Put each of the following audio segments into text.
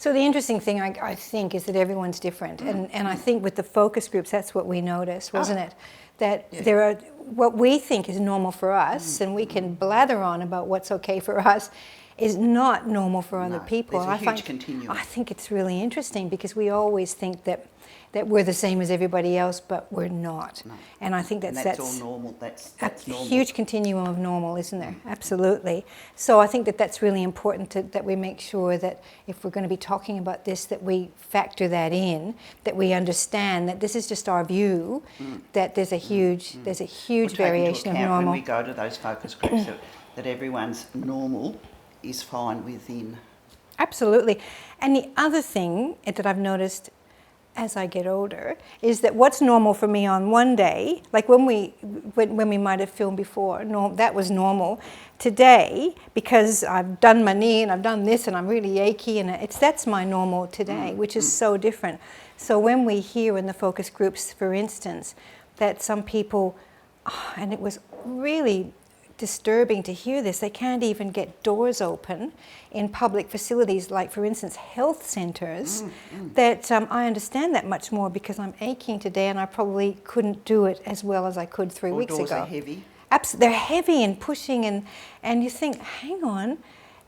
So the interesting thing, I think, is that everyone's different. And I think with the focus groups, that's what we noticed, wasn't it? That there are, what we think is normal for us, and we can blather on about what's okay for us, is not normal for other people. There's a huge continuum. I think it's really interesting because we always think that we're the same as everybody else, but we're not. No. And I think that's all normal. That's a normal. huge continuum of normal, isn't there? Absolutely. So I think that's really important that we make sure that if we're going to be talking about this, that we factor that in, that we understand that this is just our view, that there's a huge variation of normal. When we go to those focus groups, that everyone's normal is fine within. Absolutely. And the other thing that I've noticed as I get older is that what's normal for me on one day, like when we might have filmed before, that was normal. Today, because I've done my knee and I've done this and I'm really achy, and that's my normal today, which is so different. So when we hear in the focus groups, for instance, that some people, and it was really disturbing to hear this, they can't even get doors open in public facilities, like for instance health centres, that I understand that much more because I'm aching today and I probably couldn't do it as well as I could 3 weeks ago. Doors are heavy. They're heavy and pushing, and you think, hang on,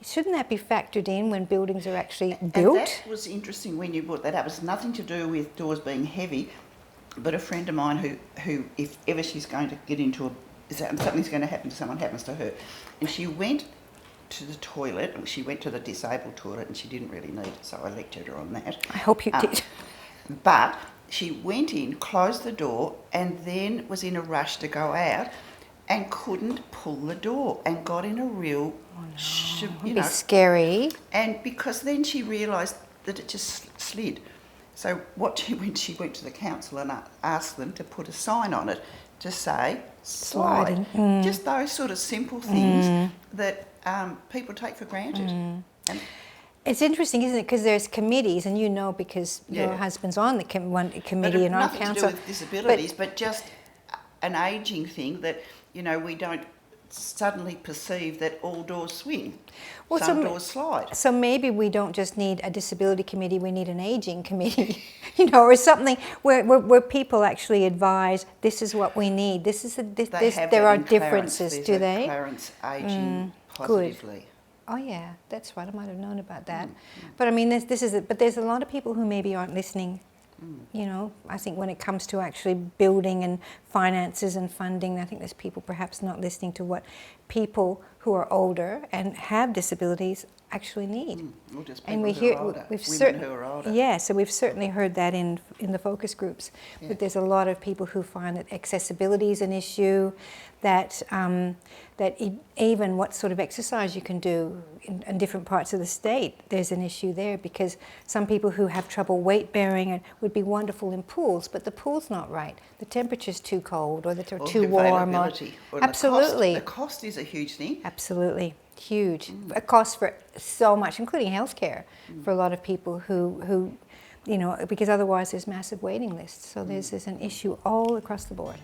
shouldn't that be factored in when buildings are actually built? And that was interesting when you brought that up. It's nothing to do with doors being heavy, but a friend of mine who if ever she's going to get into something's going to happen to someone, happens to her, and she went to the toilet. She went to the disabled toilet, and she didn't really need it, so I lectured her on that. I hope you did. But she went in, closed the door, and then was in a rush to go out, and couldn't pull the door, and got in a real, It'd be scary. And because then she realised that it just slid. So when she went to the council and asked them to put a sign on it to say slide. Just those sort of simple things that people take for granted. And it's interesting, isn't it? Because there's committees, and you know, because your husband's on the committee in our council. Nothing to do with disabilities, but just an ageing thing that, we don't suddenly perceive that all doors swing. Some doors slide. So maybe we don't just need a disability committee, we need an aging committee, or something where people actually advise, this is what we need. This is there are differences, do they? Clarence aging positively. Good. Oh yeah, that's right. I might have known about that. But I mean, but there's a lot of people who maybe aren't listening. I think when it comes to actually building and finances and funding, I think there's people perhaps not listening to what people who are older and have disabilities actually need. Or just and people who are older, women who are older. Yeah, so we've certainly heard that in the focus groups. Yeah. But there's a lot of people who find that accessibility is an issue, that even what sort of exercise you can do in different parts of the state, there's an issue there, because some people who have trouble weight bearing would be wonderful in pools, but the pool's not right. The temperature's too cold, or they're too warm. Absolutely. The cost is a huge thing. Absolutely. Huge. A cost for so much, including healthcare, for a lot of people who because otherwise there's massive waiting lists. So there's an issue all across the board.